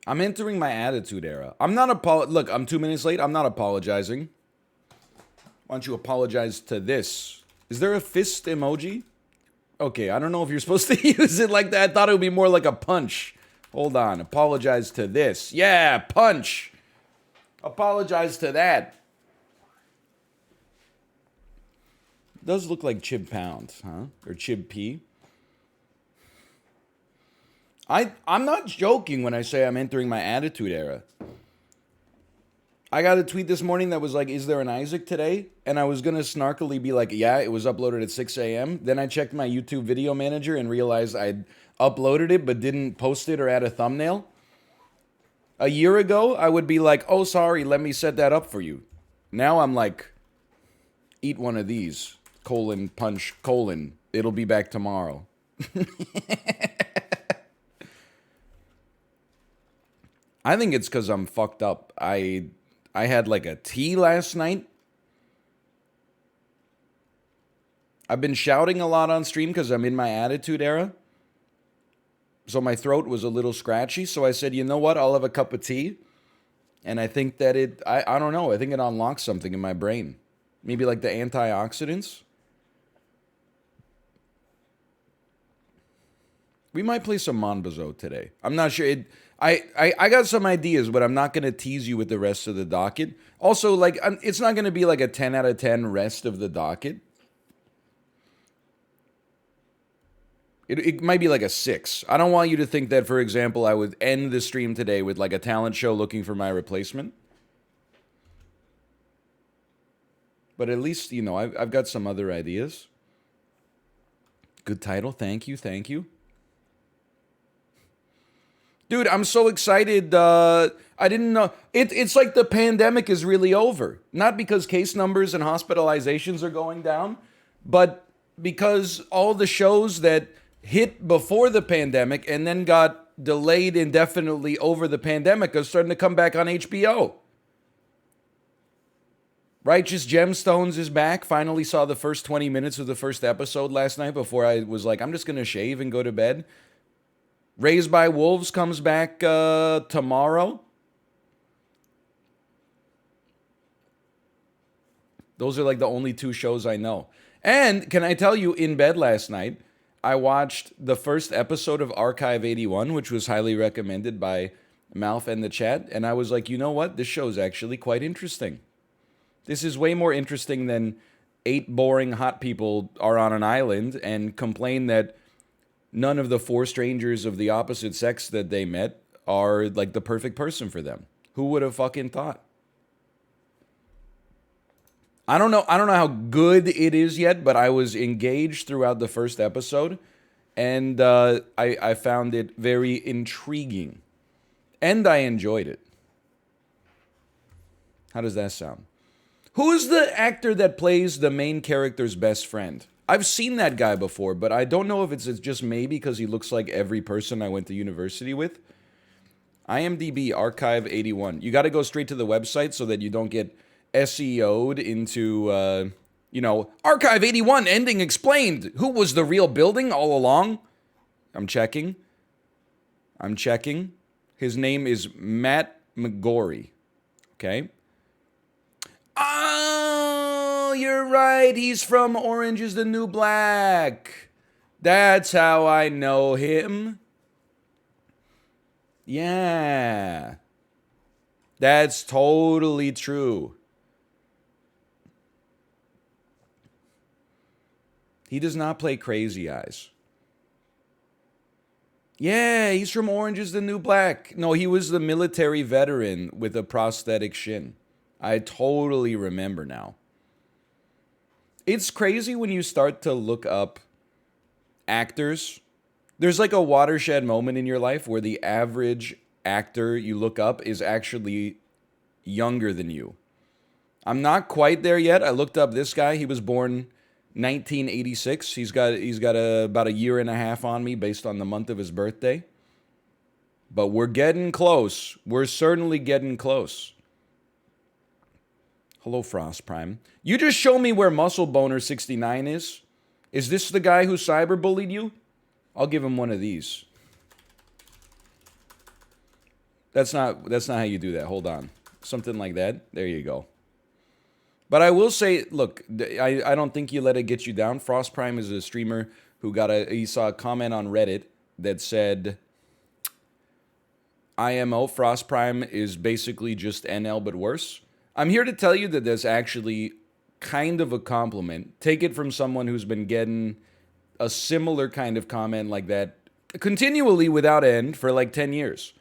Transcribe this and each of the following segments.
I'm entering my attitude era. I'm not look, I'm 2 minutes late. I'm not apologizing. Why don't you apologize to this? Is there a fist emoji? Okay, I don't know if you're supposed to use it like that. I thought it would be more like a punch. Hold on. Apologize to this. Yeah, punch. Apologize to that. It does look like Chib Pound, huh? Or Chib P. I'm not joking when I say I'm entering my attitude era. I got a tweet this morning that was like, is there an Isaac today? And I was going to snarkily be like, yeah, it was uploaded at 6 a.m. Then I checked my YouTube video manager and realized I'd uploaded it but didn't post it or add a thumbnail. A year ago, I would be like, oh, sorry, let me set that up for you. Now I'm like, eat one of these, colon, punch, colon. It'll be back tomorrow. I think it's because I'm fucked up. I had like a tea last night. I've been shouting a lot on stream because I'm in my attitude era. So my throat was a little scratchy. So I said, you know what? I'll have a cup of tea. And I think that I don't know. I think it unlocks something in my brain. Maybe like the antioxidants. We might play some Monbazo today. I'm not sure. I got some ideas, but I'm not going to tease you with the rest of the docket. Also, like, it's not going to be like a 10 out of 10 rest of the docket. It might be like a 6. I don't want you to think that, for example, I would end the stream today with like a talent show looking for my replacement. But at least, you know, I've got some other ideas. Good title. Thank you. Thank you. Dude, I'm so excited. I didn't know. It's like the pandemic is really over. Not because case numbers and hospitalizations are going down, but because all the shows that hit before the pandemic and then got delayed indefinitely over the pandemic are starting to come back on HBO. Righteous Gemstones is back. Finally saw the first 20 minutes of the first episode last night before I was like, I'm just going to shave and go to bed. Raised by Wolves comes back tomorrow. Those are like the only 2 shows I know. And can I tell you, in bed last night, I watched the first episode of Archive 81, which was highly recommended by Malf and the chat. And I was like, you know what? This show is actually quite interesting. This is way more interesting than 8 boring hot people are on an island and complain that none of the 4 strangers of the opposite sex that they met are like the perfect person for them. Who would have fucking thought? I don't know how good it is yet, but I was engaged throughout the first episode, and I found it very intriguing, and I enjoyed it. How does that sound? Who is the actor that plays the main character's best friend? I've seen that guy before, but I don't know if it's just maybe because he looks like every person I went to university with. IMDb Archive 81. You got to go straight to the website so that you don't get SEO'd into, Archive 81 ending explained. Who was the real building all along? I'm checking. His name is Matt McGorry. Okay. Oh, you're right. He's from Orange is the New Black. That's how I know him. Yeah. That's totally true. He does not play Crazy Eyes. Yeah, he's from Orange is the New Black. No, he was the military veteran with a prosthetic shin. I totally remember now. It's crazy when you start to look up actors. There's like a watershed moment in your life where the average actor you look up is actually younger than you. I'm not quite there yet. I looked up this guy. He was born 1986. He's got about a year and a half on me based on the month of his birthday. But we're getting close. We're certainly getting close. Hello, Frost Prime. You just show me where Muscle Boner 69 is. Is this the guy who cyberbullied you? I'll give him one of these. That's not how you do that. Hold on. Something like that. There you go. But I will say, look, I don't think you let it get you down. Frost Prime is a streamer who he saw a comment on Reddit that said IMO Frost Prime is basically just NL but worse. I'm here to tell you that that's actually kind of a compliment. Take it from someone who's been getting a similar kind of comment like that continually without end for like 10 years.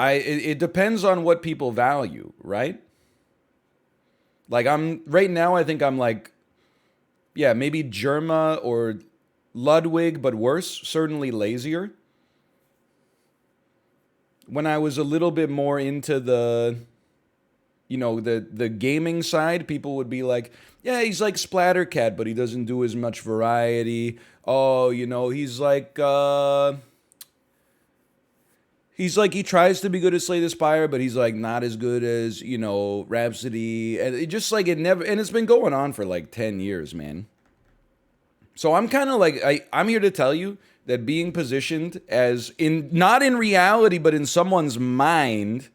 It depends on what people value, right? Like right now I think I'm like, yeah, maybe Germa or Ludwig, but worse, certainly lazier. When I was a little bit more into the gaming side, people would be like, yeah, he's like Splattercat, but he doesn't do as much variety. Oh, he's like he tries to be good at Slay the Spire, but he's like not as good as, Rhapsody. And it just like it never, and it's been going on for like 10 years, man. So I'm kind of like I'm here to tell you that being positioned as not in reality, but in someone's mind,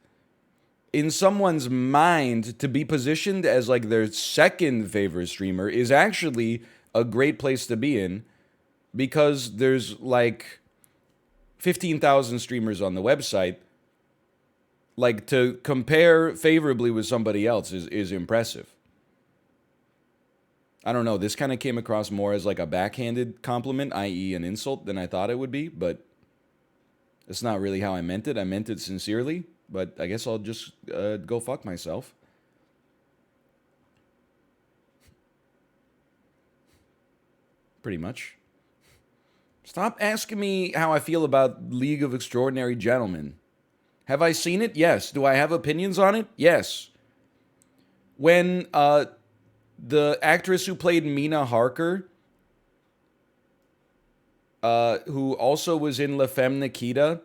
to be positioned as like their second favorite streamer is actually a great place to be in, because there's like 15,000 streamers on the website. Like, to compare favorably with somebody else is impressive. I don't know, this kind of came across more as like a backhanded compliment, i.e. an insult, than I thought it would be, but it's not really how I meant it. I meant it sincerely, but I guess I'll just go fuck myself. Pretty much. Stop asking me how I feel about League of Extraordinary Gentlemen. Have I seen it? Yes. Do I have opinions on it? Yes. When the actress who played Mina Harker, who also was in La Femme Nikita,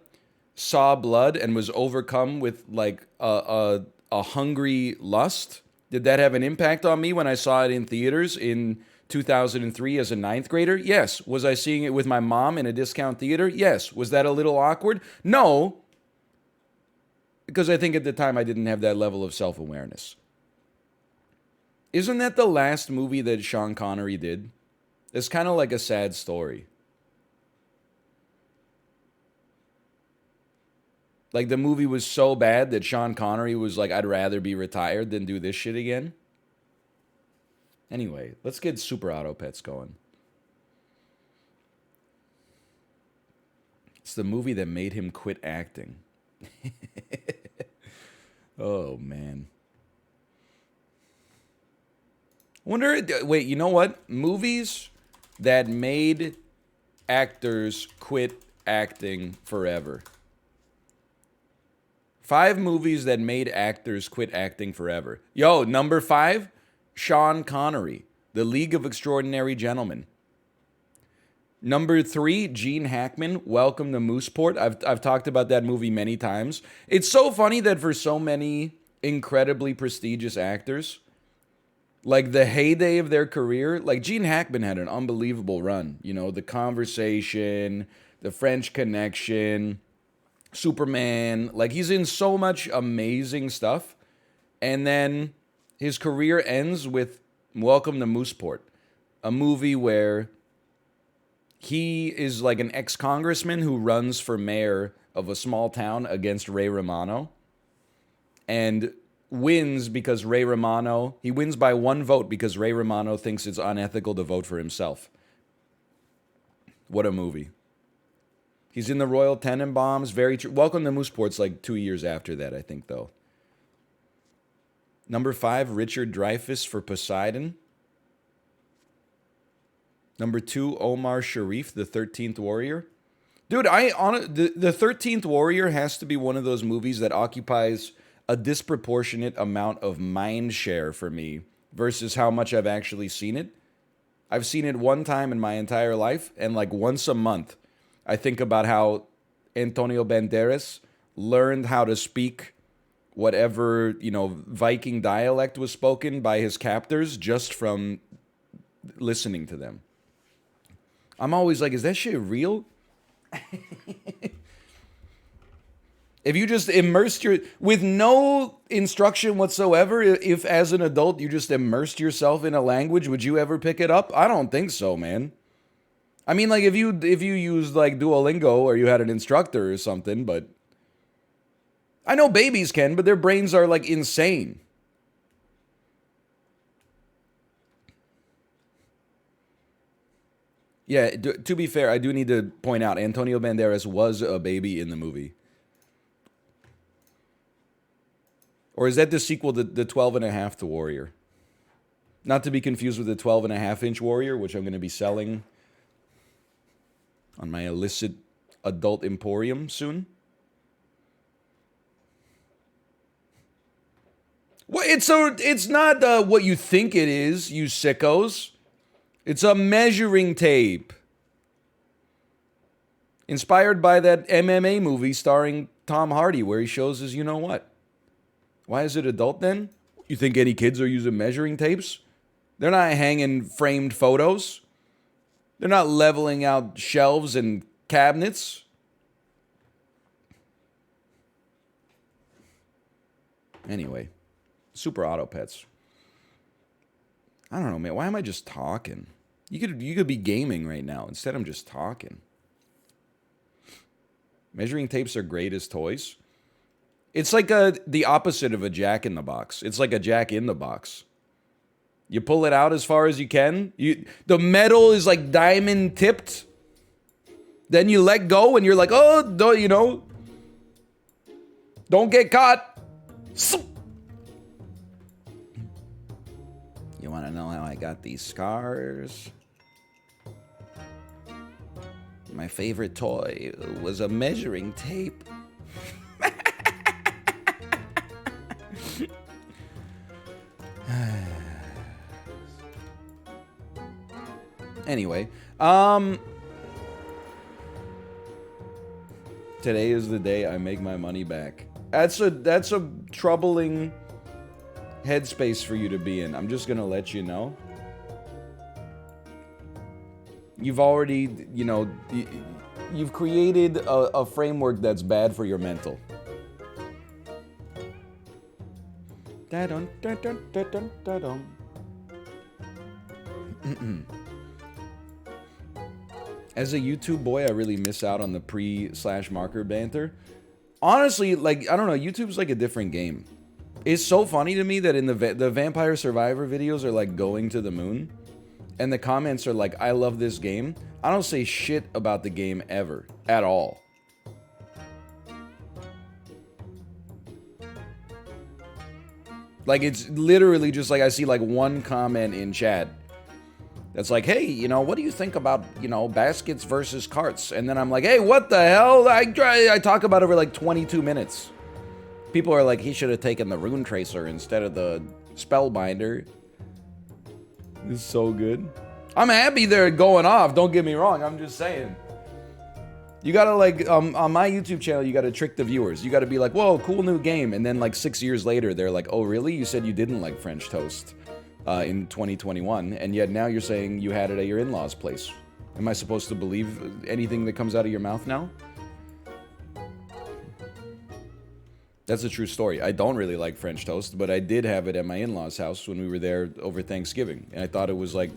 saw blood and was overcome with like a hungry lust, did that have an impact on me when I saw it in theaters in 2003 as a ninth grader? Yes. Was I seeing it with my mom in a discount theater? Yes. Was that a little awkward? No. Because I think at the time I didn't have that level of self-awareness. Isn't that the last movie that Sean Connery did? It's kind of like a sad story. Like, the movie was so bad that Sean Connery was like, I'd rather be retired than do this shit again. Anyway, let's get Super Auto Pets going. It's the movie that made him quit acting. Oh, man. Wait, you know what? Movies that made actors quit acting forever. 5 movies that made actors quit acting forever. Yo, number 5, Sean Connery, The League of Extraordinary Gentlemen. Number 3, Gene Hackman, Welcome to Mooseport. I've talked about that movie many times. It's so funny that for so many incredibly prestigious actors, like the heyday of their career, like Gene Hackman had an unbelievable run. The Conversation, The French Connection, Superman. Like, he's in so much amazing stuff. And then his career ends with Welcome to Mooseport, a movie where he is like an ex-congressman who runs for mayor of a small town against Ray Romano and wins because he wins by 1 vote because Ray Romano thinks it's unethical to vote for himself. What a movie. He's in the Royal Tenenbaums. Very true. Welcome to Mooseport's like 2 years after that, I think, though. Number 5, Richard Dreyfuss for Poseidon. Number 2, Omar Sharif, The 13th Warrior. Dude, the 13th Warrior has to be one of those movies that occupies a disproportionate amount of mind share for me versus how much I've actually seen it. I've seen it 1 time in my entire life, and like once a month, I think about how Antonio Banderas learned how to speak whatever, Viking dialect was spoken by his captors just from listening to them. I'm always like, is that shit real? If you just immersed with no instruction whatsoever, if as an adult you just immersed yourself in a language, would you ever pick it up? I don't think so, man. I mean, like if you used like Duolingo or you had an instructor or something, but I know babies can, but their brains are like insane. Yeah, to be fair, I do need to point out Antonio Banderas was a baby in the movie. Or is that the sequel to the 12 and a half to Warrior? Not to be confused with the 12 and a half inch Warrior, which I'm going to be selling on my illicit adult emporium soon. Well, it's not what you think it is, you sickos. It's a measuring tape. Inspired by that MMA movie starring Tom Hardy where he shows his you know what. Why is it adult then? You think any kids are using measuring tapes? They're not hanging framed photos. They're not leveling out shelves and cabinets. Anyway, Super Auto Pets. I don't know, man. Why am I just talking? You could be gaming right now. Instead, I'm just talking. Measuring tapes are great as toys. It's like the opposite of a jack in the box. It's like a jack in the box. You pull it out as far as you can. The metal is like diamond tipped. Then you let go and you're like, oh, don't get caught. You want to know how I got these scars? My favorite toy was a measuring tape. Anyway, today is the day I make my money back. That's a troubling headspace for you to be in. I'm just gonna let you know. You've already, you've created a framework that's bad for your mental. As a YouTube boy, I really miss out on the pre/marker banter. Honestly, like, I don't know, YouTube's like a different game. It's so funny to me that in the Vampire Survivor videos are like going to the moon. And the comments are like, I love this game. I don't say shit about the game ever. At all. Like, it's literally just like I see like one comment in chat that's like, hey, what do you think about, baskets versus carts? And then I'm like, hey, what the hell? I talk about it for like 22 minutes. People are like, he should have taken the rune tracer instead of the spellbinder. It's so good. I'm happy they're going off, don't get me wrong. I'm just saying. You gotta, like, on my YouTube channel, you gotta trick the viewers. You gotta be like, whoa, cool new game. And then, like, 6 years later, they're like, oh, really? You said you didn't like French toast in 2021, and yet now you're saying you had it at your in-laws' place. Am I supposed to believe anything that comes out of your mouth now? That's a true story. I don't really like French toast, but I did have it at my in-laws' house when we were there over Thanksgiving. And I thought it was like,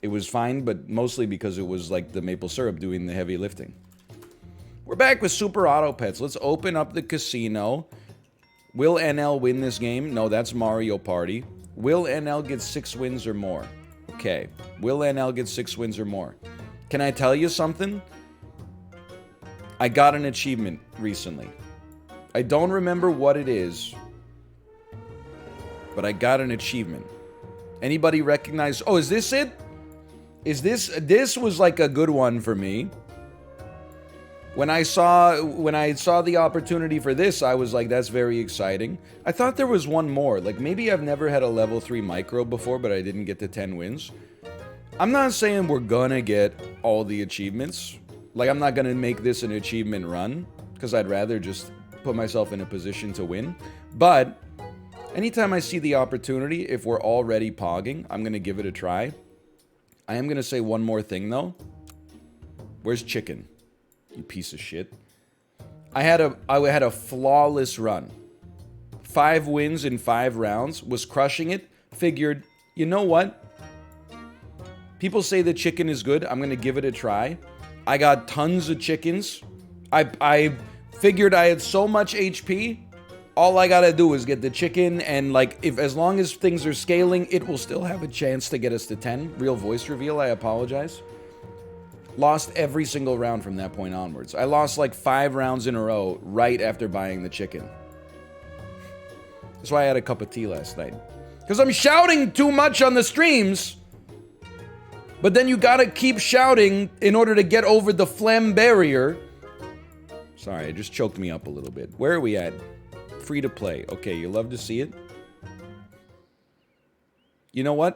it was fine, but mostly because it was like the maple syrup doing the heavy lifting. We're back with Super Auto Pets. Let's open up the casino. Will NL win this game? No, that's Mario Party. Will NL get 6 wins or more? Okay. Will NL get 6 wins or more? Can I tell you something? I got an achievement recently. I don't remember what it is, but I got an achievement. Anybody recognize? Oh, is this it? This was like a good one for me. When I saw the opportunity for this, I was like, that's very exciting. I thought there was one more. Like, maybe I've never had a level 3 micro before, but I didn't get to 10 wins. I'm not saying we're gonna get all the achievements. Like, I'm not gonna make this an achievement run, because I'd rather just put myself in a position to win. But anytime I see the opportunity, if we're already pogging, I'm gonna give it a try. I am gonna say one more thing though. Where's chicken? You piece of shit. I had a flawless run. 5 wins in 5 rounds, was crushing it. Figured, you know what? People say the chicken is good. I'm gonna give it a try. I got tons of chickens. I figured I had so much HP. All I gotta do is get the chicken, and like, if as long as things are scaling, it will still have a chance to get us to 10. Real voice reveal, I apologize. Lost every single round from that point onwards. I lost like 5 rounds in a row right after buying the chicken. That's why I had a cup of tea last night. Because I'm shouting too much on the streams. But then you gotta keep shouting in order to get over the phlegm barrier. Sorry, it just choked me up a little bit. Where are we at? Free to play. Okay, you love to see it? You know what?